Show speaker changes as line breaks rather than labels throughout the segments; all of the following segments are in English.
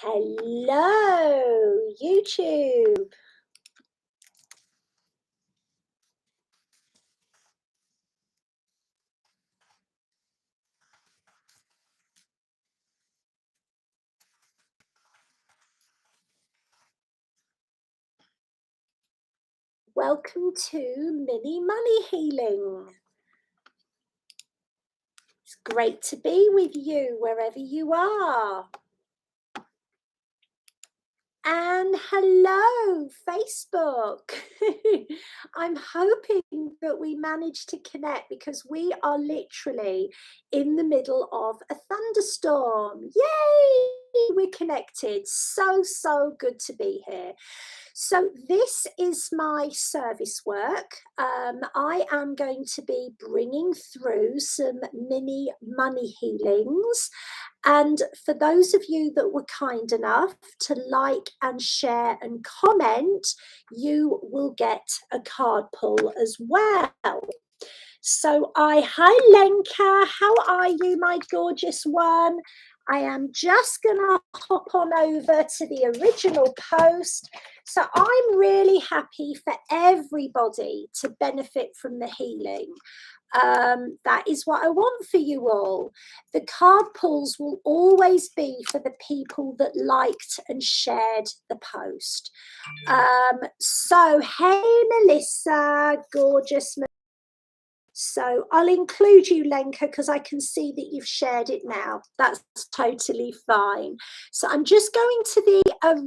Hello, YouTube. Welcome to Mini Money Healing. It's great to be with you wherever you are. And hello, Facebook. I'm hoping that we managed to connect because we are literally in the middle of a thunderstorm. Yay! We're connected. So good to be here. So this is my service work. I am going to be bringing through some mini money healings. And for those of you that were kind enough to like and share and comment, you will get a card pull as well. So hi Lenka, how are you, my gorgeous one? I am just gonna hop on over to the original post. So I'm really happy for everybody to benefit from the healing. That is what I want for you all. The card pulls will always be for the people that liked and shared the post. So hey Melissa, gorgeous. So I'll include you, Lenka, because I can see that you've shared it now. That's totally fine. So I'm just going to the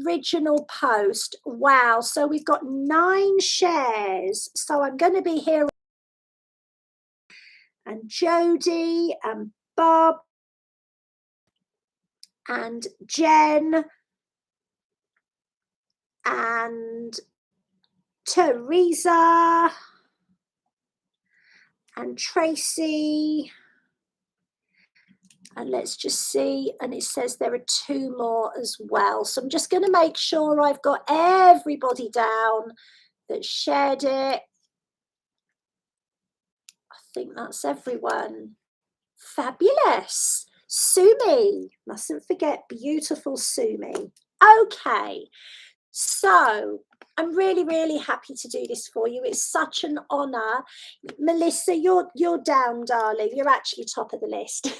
original post. Wow. So we've got 9 shares. So I'm going to be here. And Jody and Bob and Jen and Teresa and Tracy, and let's just see, and it says there are 2 more as well. So I'm just going to make sure I've got everybody down that shared it. I think that's everyone. Fabulous. Sumi, mustn't forget beautiful Sumi. Okay, so I'm really happy to do this for you. It's such an honor. Melissa, you're down, darling. You're actually top of the list.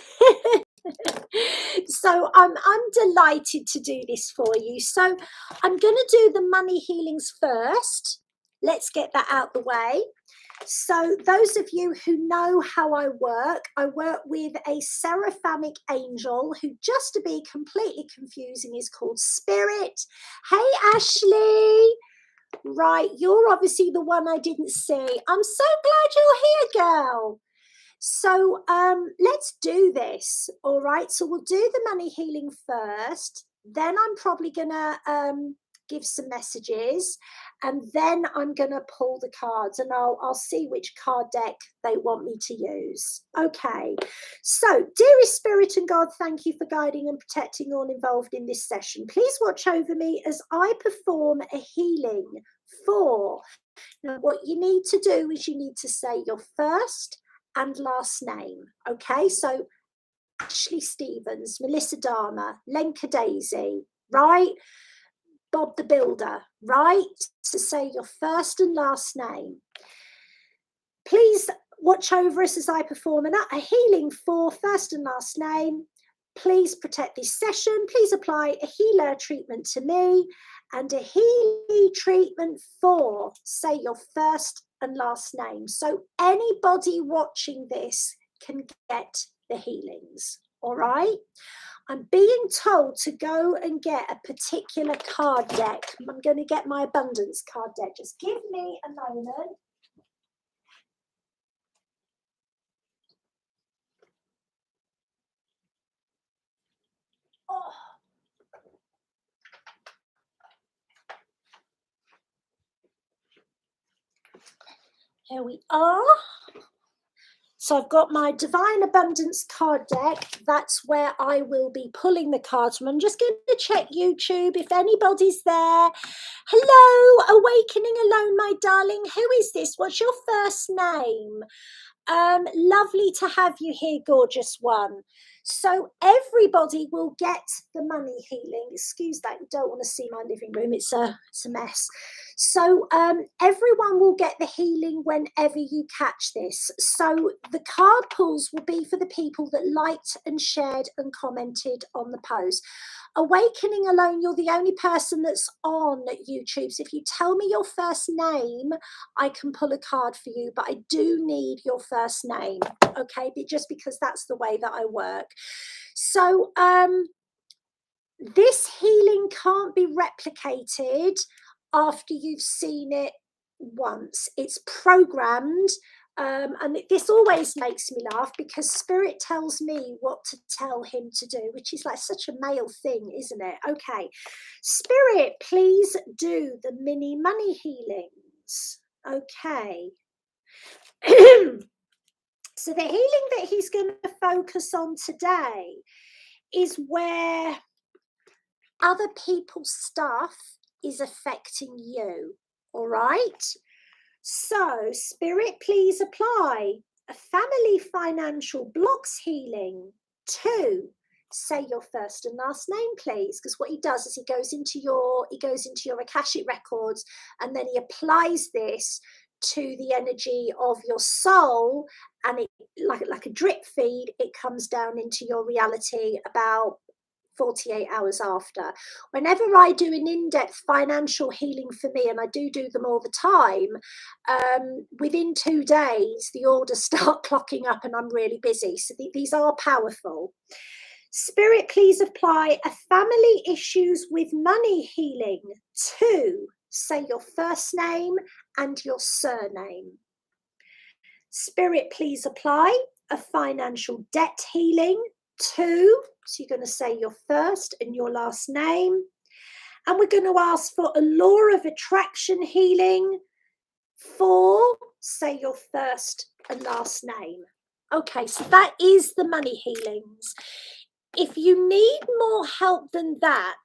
So I'm delighted to do this for you. So I'm going to do the money healings first. Let's get that out the way. So those of you who know how I work with a seraphimic angel who, just to be completely confusing, is called Spirit. Hey, Ashley. Right, you're obviously the one I didn't see. I'm so glad you're here, girl. So let's do this. All right, so we'll do the money healing first. Then I'm probably going to give some messages, and then I'm going to pull the cards, and I'll see which card deck they want me to use. Okay, so dearest Spirit and God, thank you for guiding and protecting all involved in this session. Please watch over me as I perform a healing for. Now, what you need to do is you need to say your first and last name. Okay, so Ashley Stevens, Melissa Dharma, Lenka Daisy, right? Bob the Builder, right? So say your first and last name. Please watch over us as I perform a healing for first and last name. Please protect this session. Please apply a healer treatment to me and a healing treatment for, say, your first and last name. So anybody watching this can get the healings, all right? I'm being told to go and get a particular card deck. I'm going to get my abundance card deck. Just give me a moment. Oh. Here we are. So I've got my Divine Abundance card deck. That's where I will be pulling the cards from. I'm just going to check YouTube if anybody's there. Hello, Awakening Alone, my darling. Who is this? What's your first name? Lovely to have you here, gorgeous one. So everybody will get the money healing. Excuse that, you don't want to see my living room, it's a mess. So everyone will get the healing whenever you catch this. So the card pulls will be for the people that liked and shared and commented on the post. Awakening alone, you're the only person that's on YouTube. So if you tell me your first name, I can pull a card for you, but I do need your first name, okay? Just because that's the way that I work. So this healing can't be replicated after you've seen it once. It's programmed. And this always makes me laugh because Spirit tells me what to tell him to do, which is like such a male thing, isn't it? Okay, Spirit, please do the mini money healings. Okay. So the healing that he's going to focus on today is where other people's stuff is affecting you. All right. So, Spirit, please apply a family financial blocks healing. 2, say your first and last name, please, because what he does is he goes into your Akashic records, and then he applies this to the energy of your soul, and it like a drip feed, it comes down into your reality about 48 hours after. Whenever I do an in-depth financial healing for me, and I do them all the time, within 2 days the orders start clocking up and I'm really busy. So these are powerful. Spirit, please apply a family issues with money healing. 2, say your first name and your surname. Spirit, please apply a financial debt healing. 2, so you're going to say your first and your last name. And we're going to ask for a law of attraction healing. 4, say your first and last name. Okay, so that is the money healings. If you need more help than that,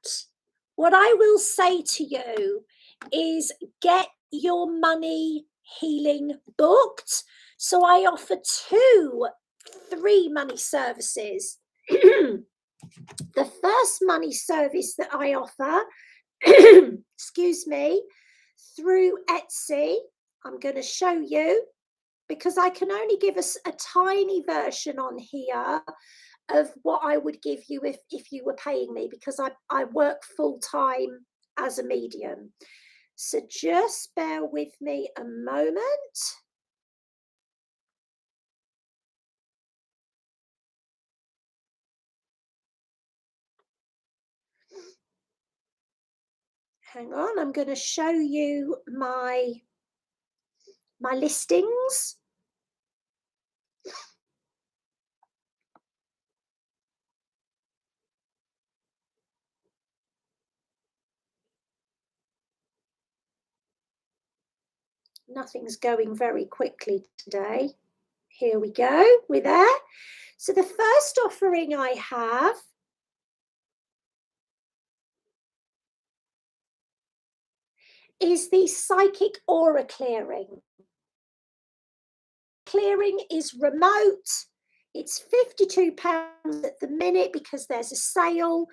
what I will say to you is get your money healing booked. So I offer 2 3 money services. The first money service that I offer, excuse me, through Etsy, I'm going to show you, because I can only give us a tiny version on here of what I would give you if you were paying me, because I work full time as a medium. So just bear with me a moment. Hang on, I'm going to show you my listings. Nothing's going very quickly today. Here we go, we're there. So the first offering I have is the psychic aura clearing. Clearing is remote. It's £52 at the minute because there's a sale,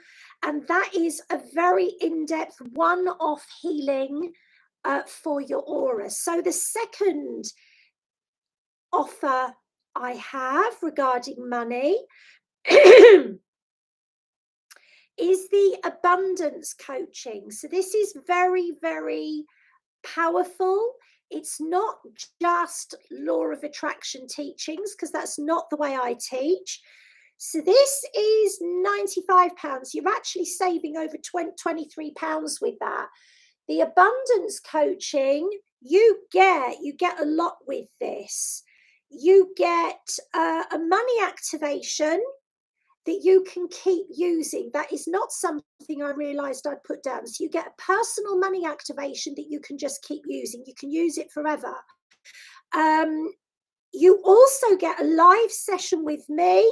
and that is a very in-depth one-off healing for your aura. So the second offer I have regarding money is the abundance coaching. So this is very, very powerful. It's not just law of attraction teachings, because that's not the way I teach. So this is £95. You're actually saving over £23 with that. The abundance coaching, you get a lot with this. You get a money activation that you can keep using. That is not something I realized I'd put down. So you get a personal money activation that you can just keep using. You can use it forever. You also get a live session with me,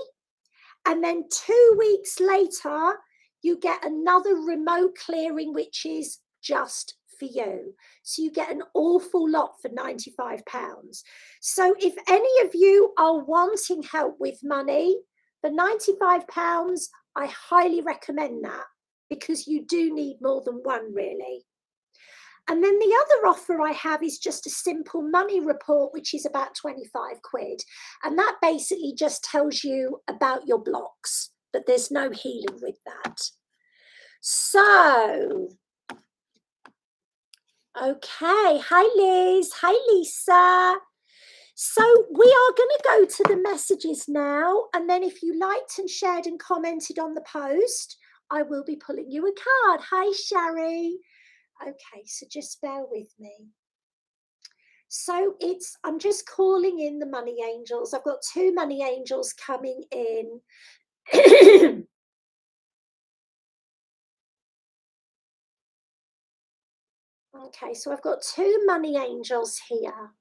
and then 2 weeks later you get another remote clearing, which is just for you. So you get an awful lot for £95. So if any of you are wanting help with money, For £95, I highly recommend that, because you do need more than one, really. And then the other offer I have is just a simple money report, which is about 25 quid. And that basically just tells you about your blocks, but there's no healing with that. So, okay. Hi, Liz. Hi, Lisa. So we are going to go to the messages now. And then if you liked and shared and commented on the post, I will be pulling you a card. Hi, Shari. Okay, so just bear with me. So I'm just calling in the money angels. I've got 2 money angels coming in. Okay, so I've got 2 money angels here.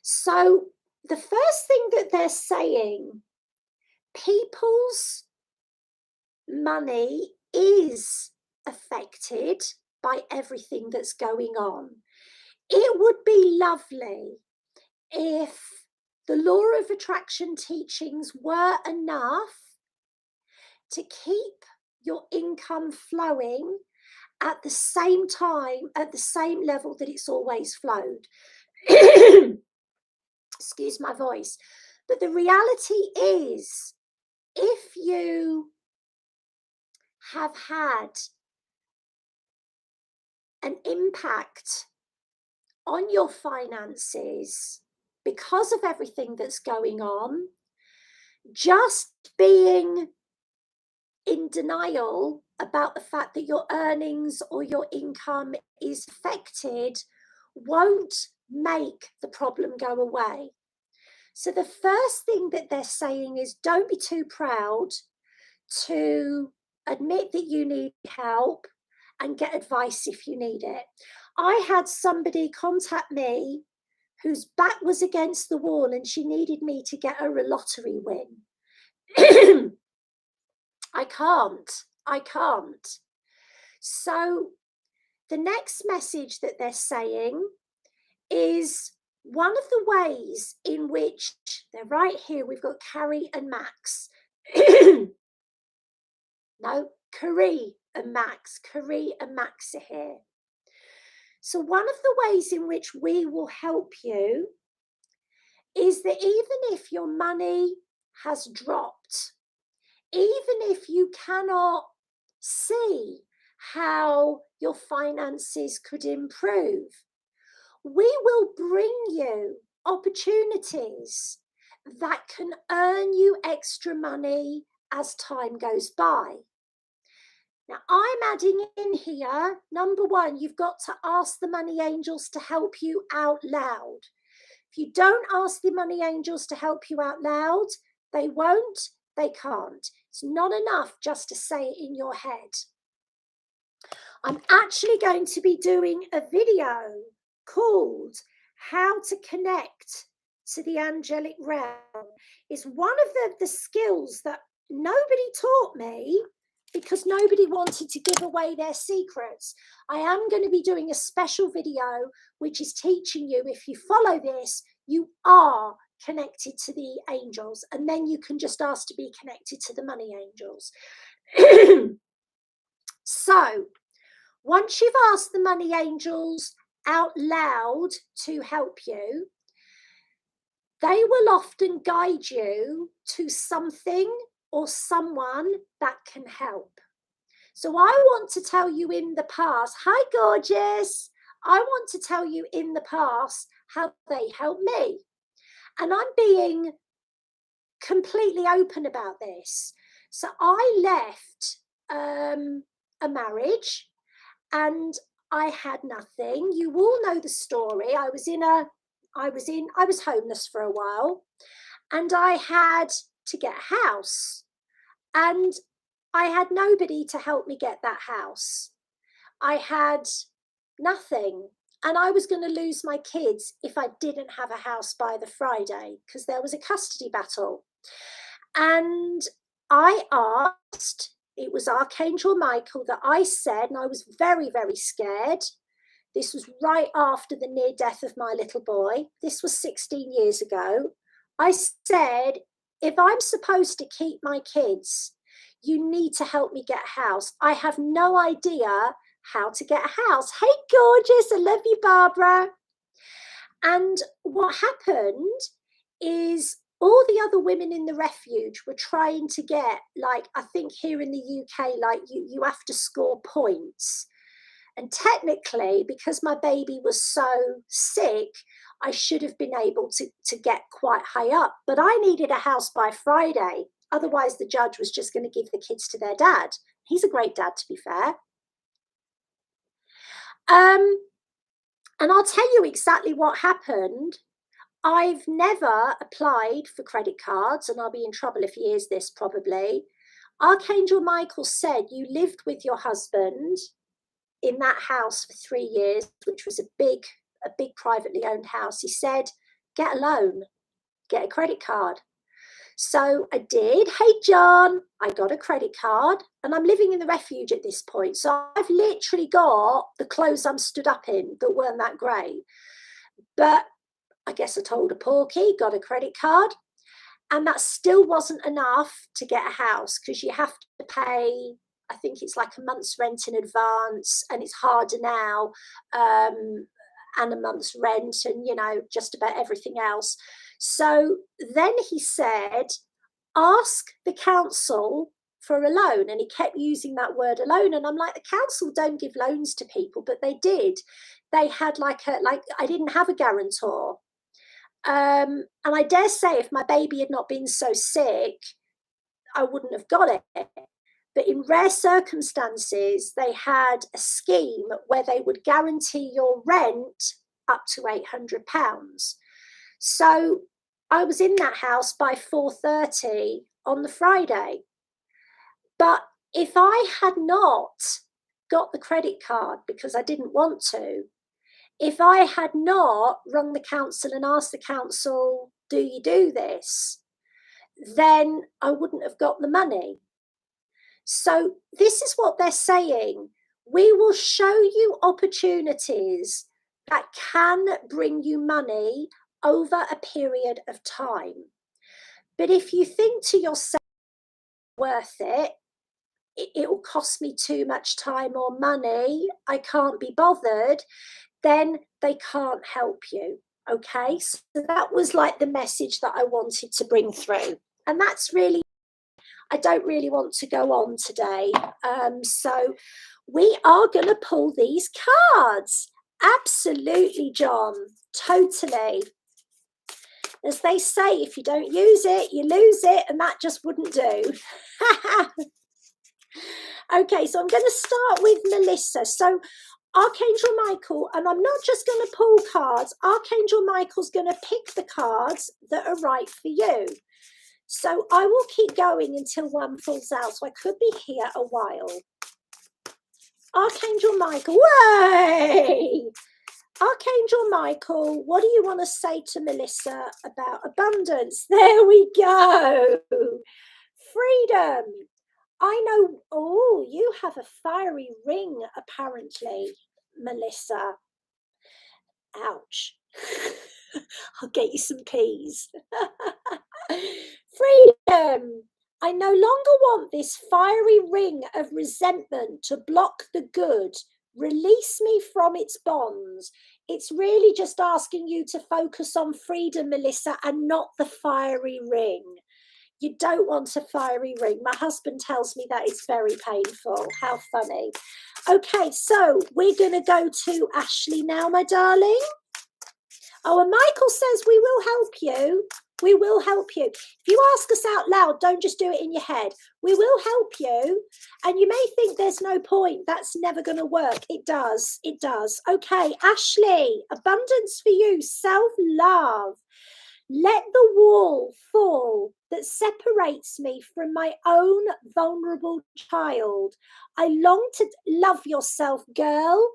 So the first thing that they're saying, people's money is affected by everything that's going on. It would be lovely if the law of attraction teachings were enough to keep your income flowing at the same time, at the same level that it's always flowed. Excuse my voice. But the reality is, if you have had an impact on your finances because of everything that's going on, just being in denial about the fact that your earnings or your income is affected won't make the problem go away. So the first thing that they're saying is, don't be too proud to admit that you need help and get advice if you need it. I had somebody contact me whose back was against the wall and she needed me to get her a lottery win. I can't. So the next message that they're saying is, one of the ways in which, they're right here, we've got Carrie and Max. No, Carrie and Max are here. So one of the ways in which we will help you is that even if your money has dropped, even if you cannot see how your finances could improve, we will bring you opportunities that can earn you extra money as time goes by. Now, I'm adding in here, number 1, you've got to ask the money angels to help you out loud. If you don't ask the money angels to help you out loud, they won't, they can't. It's not enough just to say it in your head. I'm actually going to be doing a video called How to Connect to the Angelic Realm. It's one of the skills that nobody taught me because nobody wanted to give away their secrets. I am going to be doing a special video which is teaching you, if you follow this, you are connected to the angels, and then you can just ask to be connected to the money angels. So once you've asked the money angels out loud to help you, they will often guide you to something or someone that can help. So I want to tell you in the past, hi gorgeous, I want to tell you in the past how they helped me. And I'm being completely open about this. So I left a marriage and I had nothing. You all know the story. I was homeless for a while, and I had to get a house, and I had nobody to help me get that house. I had nothing, and I was going to lose my kids if I didn't have a house by the Friday, because there was a custody battle. And I asked, it was Archangel Michael that I said, and I was very, very scared. This was right after the near death of my little boy. This was 16 years ago. I said, if I'm supposed to keep my kids, you need to help me get a house. I have no idea how to get a house. Hey, gorgeous. I love you, Barbara. And what happened is all the other women in the refuge were trying to get, like, I think here in the UK, like you have to score points. And technically, because my baby was so sick, I should have been able to get quite high up. But I needed a house by Friday. Otherwise, the judge was just going to give the kids to their dad. He's a great dad, to be fair. And I'll tell you exactly what happened. I've never applied for credit cards, and I'll be in trouble if he hears this probably. Archangel Michael said you lived with your husband in that house for 3 years, which was a big privately owned house. He said, get a loan, get a credit card. So I did. Hey, John, I got a credit card, and I'm living in the refuge at this point. So I've literally got the clothes I'm stood up in that weren't that great. But I guess I told a porky, got a credit card, and that still wasn't enough to get a house because you have to pay, I think it's like a month's rent in advance, and it's harder now, and a month's rent, and, you know, just about everything else. So then he said, ask the council for a loan, and he kept using that word alone, and I'm like, the council don't give loans to people, but they did. They had like I didn't have a guarantor. And I dare say if my baby had not been so sick, I wouldn't have got it. But in rare circumstances, they had a scheme where they would guarantee your rent up to £800. So I was in that house by 4:30 on the Friday. But if I had not got the credit card because I didn't want to, if I had not rung the council and asked the council, do you do this? Then I wouldn't have got the money. So this is what they're saying. We will show you opportunities that can bring you money over a period of time. But if you think to yourself, worth it, it will cost me too much time or money, I can't be bothered, then they can't help you. Okay, so that was like the message that I wanted to bring through. And that's really, I don't really want to go on today. So we are going to pull these cards. Absolutely, John. Totally. As they say, if you don't use it, you lose it, and that just wouldn't do. Okay, so I'm going to start with Melissa. So Archangel Michael, and I'm not just going to pull cards, Archangel Michael's going to pick the cards that are right for you. So I will keep going until one falls out, so I could be here a while. Archangel Michael, way! Archangel Michael, what do you want to say to Melissa about abundance? There we go. Freedom. I know, oh, you have a fiery ring, apparently, Melissa. Ouch. I'll get you some peas. Freedom. I no longer want this fiery ring of resentment to block the good. Release me from its bonds. It's really just asking you to focus on freedom, Melissa, and not the fiery ring. You don't want a fiery ring. My husband tells me that it's very painful. How funny. Okay, so we're going to go to Ashley now, my darling. Oh, and Michael says we will help you. We will help you. If you ask us out loud, don't just do it in your head. We will help you. And you may think there's no point. That's never going to work. It does. It does. Okay, Ashley, abundance for you. Self-love. Let the wall fall that separates me from my own vulnerable child. I long to love yourself, girl.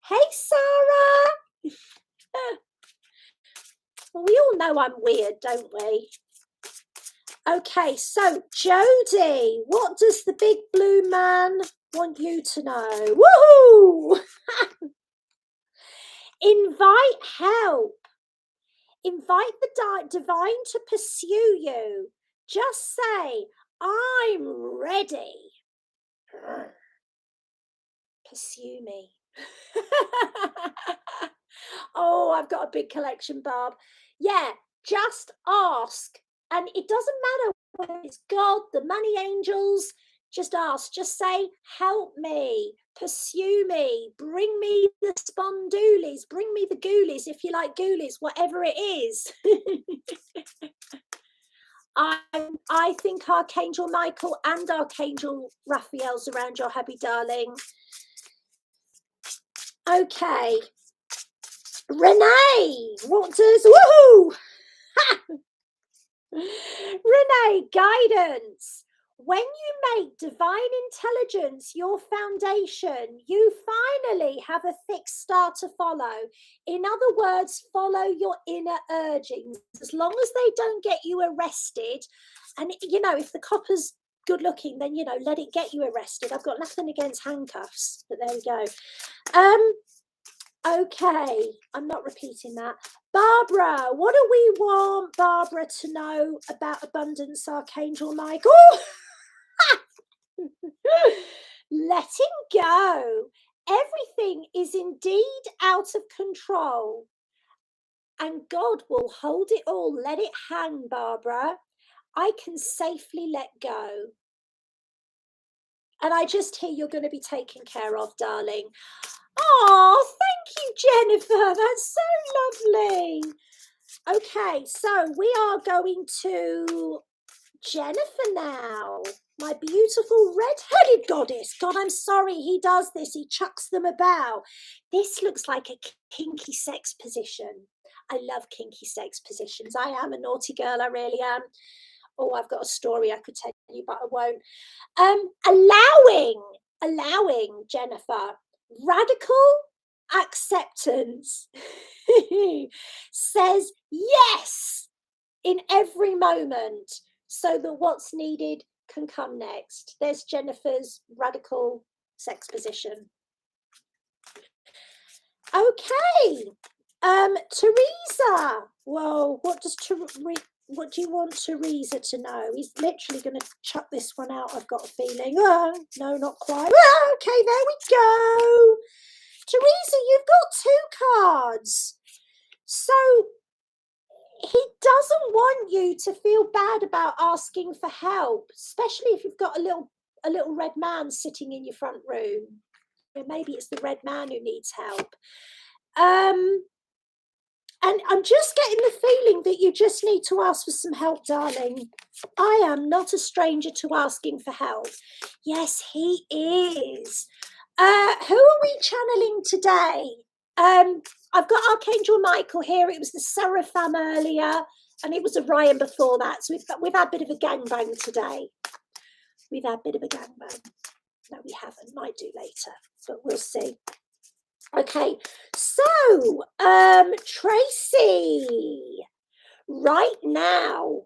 Hey, Sarah. Well, we all know I'm weird, don't we? Okay, so Jody, what does the big blue man want you to know? Woohoo! Invite help. Invite the divine to pursue you. Just say, I'm ready. Pursue me. Oh, I've got a big collection, Barb. Yeah, just ask. And it doesn't matter whether it's God, the money angels, just ask. Just say, help me, pursue me, bring me the spondoolies, bring me the ghoulies, if you like ghoulies, whatever it is. I think Archangel Michael and Archangel Raphael's around your hubby, darling. Okay. Renee, what does, woohoo! Renee, guidance. When you make divine intelligence your foundation, you finally have a thick star to follow. In other words, follow your inner urgings. As long as they don't get you arrested, and you know, if the copper's good looking, then you know, let it get you arrested. I've got nothing against handcuffs, but there we go. Okay, I'm not repeating that. Barbara, what do we want Barbara to know about abundance, Archangel Michael? Letting go. Everything is indeed out of control. And God will hold it all. Let it hang, Barbara. I can safely let go. And I just hear you're going to be taken care of, darling. Oh, thank you, Jennifer. That's so lovely. Okay, so we are going to Jennifer now. My beautiful red-headed goddess. God, I'm sorry he does this. He chucks them about. This looks like a kinky sex position. I love kinky sex positions. I am a naughty girl. I really am. Oh, I've got a story I could tell you, but I won't. Allowing, Jennifer. Radical acceptance says yes in every moment so that what's needed can come next. There's Jennifer's radical sex position. Okay, Teresa. Whoa, what do you want Teresa to know? He's literally going to chuck this one out, I've got a feeling. Oh, no, not quite. Oh, okay, there we go. Teresa, you've got 2 cards. So he doesn't want you to feel bad about asking for help, especially if you've got a little red man sitting in your front room. Maybe it's the red man who needs help. And I'm just getting the feeling that you just need to ask for some help, darling. I am not a stranger to asking for help. Yes, he is. Who are we channeling today? I've got Archangel Michael here. It was the Seraphim earlier, and it was Orion before that. So we've had a bit of a gangbang today. We've had a bit of a gangbang. No, we haven't. Might do later, but we'll see. Okay, so Tracy, right now,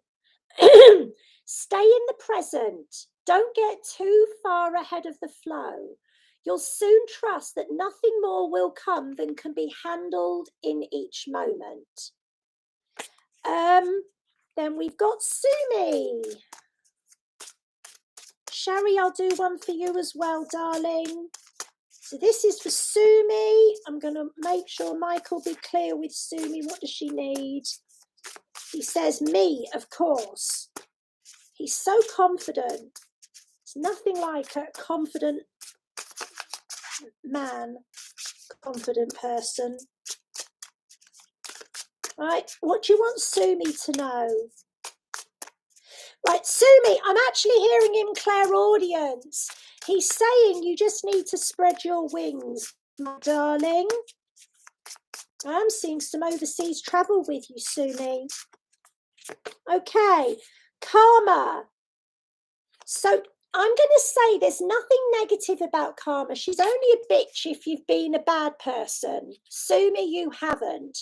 stay in the present. Don't get too far ahead of the flow. You'll soon trust that nothing more will come than can be handled in each moment. Then we've got Sumi. Sherry, I'll do one for you as well, darling. So this is for Sumi. I'm going to make sure Michael be clear with Sumi. What does she need? He says me, of course. He's so confident. It's nothing like a confident man, confident person. Right, what do you want Sumi to know? Right, Sumi, I'm actually hearing him clairaudience. He's saying you just need to spread your wings, my darling. I'm seeing some overseas travel with you, Sumi. Okay, Karma. So I'm going to say there's nothing negative about Karma. She's only a bitch if you've been a bad person. Sumi, you haven't.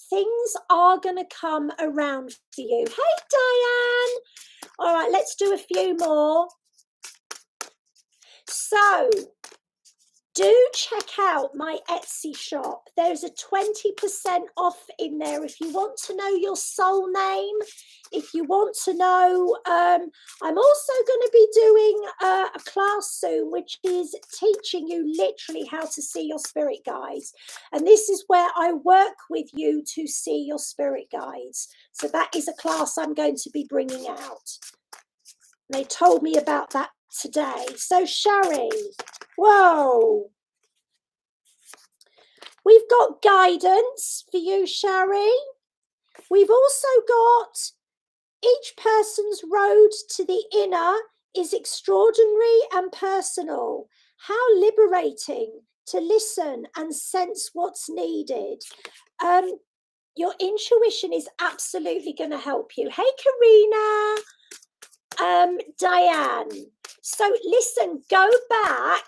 Things are going to come around for you. Hey, Diane. All right, let's do a few more. So, do check out my Etsy shop. There's a 20% off in there if you want to know your soul name. If you want to know, I'm also going to be doing a class soon, which is teaching you literally how to see your spirit guides. And this is where I work with you to see your spirit guides. So that is a class I'm going to be bringing out. They told me about that today. So Sherry, whoa. We've got guidance for you, Sherry. We've also got each person's road to the inner is extraordinary and personal. How liberating to listen and sense what's needed. Your intuition is absolutely going to help you. Hey, Karina. Diane. So listen, go back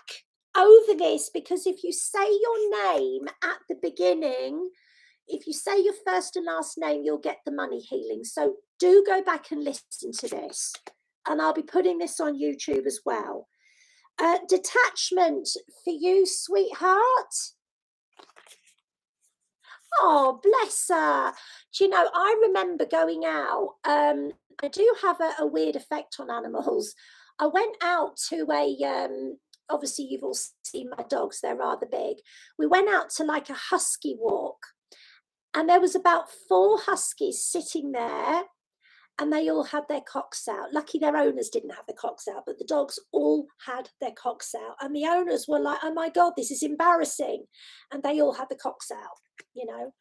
over this, because if you say your name at the beginning, if you say your first and last name, you'll get the money healing. So do go back and listen to this. And I'll be putting this on YouTube as well. Detachment for you, sweetheart. Oh, bless her. Do you know, I remember going out. I do have a weird effect on animals. I went out to obviously you've all seen my dogs, they're rather big. We went out to like a husky walk, and there was about 4 huskies sitting there, and they all had their cocks out. Lucky their owners didn't have their cocks out, but the dogs all had their cocks out. And the owners were like, oh my God, this is embarrassing. And they all had the cocks out, you know.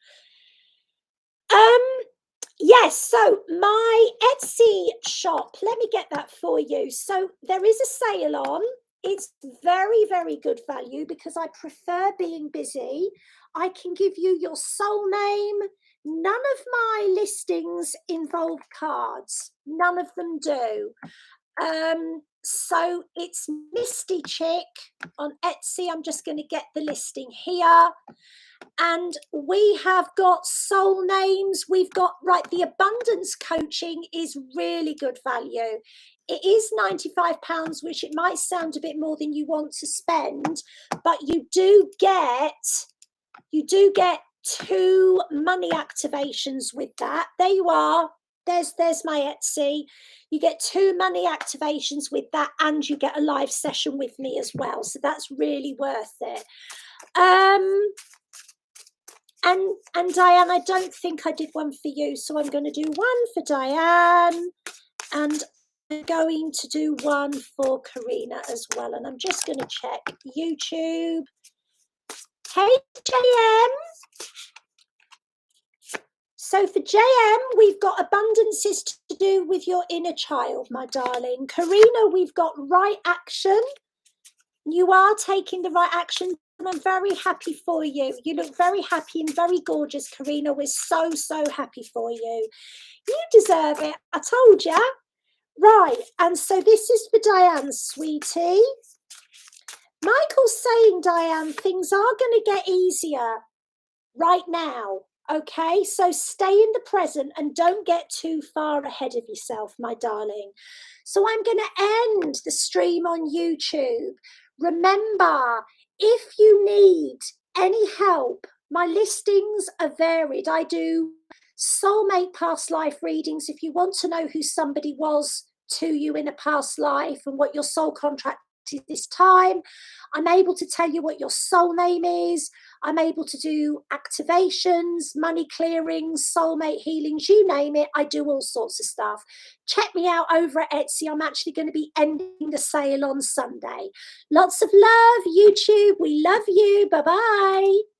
Yes, so my Etsy shop, let me get that for you. So there is a sale on. It's very, very good value because I prefer being busy. I can give you your soul name. None of my listings involve cards. None of them do. So it's Misty Chick on Etsy. I'm just going to get the listing here. And we have got soul names. We've got, right, the abundance coaching is really good value. It is £95, which it might sound a bit more than you want to spend, but you do get 2 money activations with that. There you are. There's my Etsy. You get 2 money activations with that, and you get a live session with me as well. So that's really worth it. And Diane, I don't think I did one for you, so I'm going to do one for Diane, and I'm going to do one for Karina as well. And I'm just going to check YouTube. Hey, JM. So for JM, we've got abundances to do with your inner child, my darling. Karina, we've got right action. You are taking the right action, and I'm very happy for you. You look very happy and very gorgeous, Karina. We're so, so happy for you. You deserve it. I told you. Right, and so this is for Diane, sweetie. Michael's saying, Diane, things are going to get easier right now. Okay, so stay in the present and don't get too far ahead of yourself, my darling. So I'm going to end the stream on YouTube. Remember, if you need any help, my listings are varied. I do soulmate past life readings if you want to know who somebody was to you in a past life and what your soul contract is this time. I'm able to tell you what your soul name is. I'm able to do activations, money clearings, soulmate healings, you name it. I do all sorts of stuff. Check me out over at Etsy. I'm actually going to be ending the sale on Sunday. Lots of love, YouTube. We love you. Bye-bye.